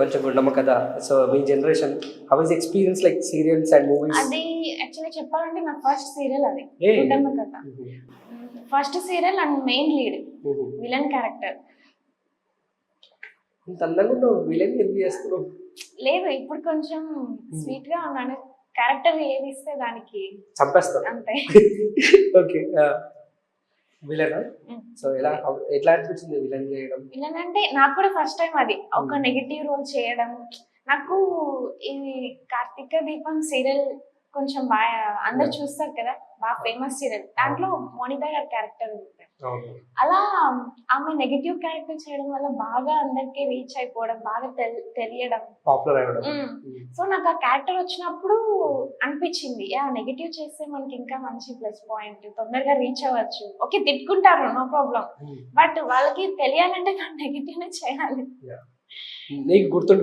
కొంచెం గుండమ్మ కథ. So me generation how is experience like serials and movies? అది actually చెప్పాలంటే నా ఫస్ట్ సీరియల్ అది ఏ గుండమ్మ కథ. First serial and main lead villain character. ఇంత అందంగా ఉన్నావు, విలన్ ఎందుకు చేస్తున్నావు? లేదు ఇప్పుడు కొంచెం స్వీట్ గా ఉన్నాను. క్యారెక్టర్ ఏది ఇస్తే దానికి చంపేస్తాను అంతే. ఓకే. విలన్. సో ఎట్లా అనిపించింది విలన్ చేయడం? విలన్ అంటే నాకు కూడా ఫస్ట్ టైం అది ఒక నెగటివ్ రోల్ చేయడం. నాకు ఈ కార్తీక దీపం సీరియల్ కొంచెం బాగా అందరు చూస్తారు కదా, బాగా ఫేమస్ సీరియల్. దాంట్లో మోనితా గారి క్యారెక్టర్ ఉంటుంది. అలా ఆమె నెగటివ్ క్యారెక్టర్ చేయడం వల్ల బాగా అందరికి రీచ్ అయిపోవడం, బాగా తెలియడం, పాపులర్ అవ్వడం. సో నాకు ఆ క్యారెక్టర్ వచ్చినప్పుడు అనిపించింది నెగటివ్ చేస్తే మనకి ఇంకా మంచి ప్లస్ పాయింట్, తొందరగా రీచ్ అవ్వచ్చు. ఓకే తిట్టుకుంటారు నో ప్రాబ్లం, బట్ వాళ్ళకి తెలియాలంటే నెగటివ్ నే చేయాలి. నీకు గుర్తుండి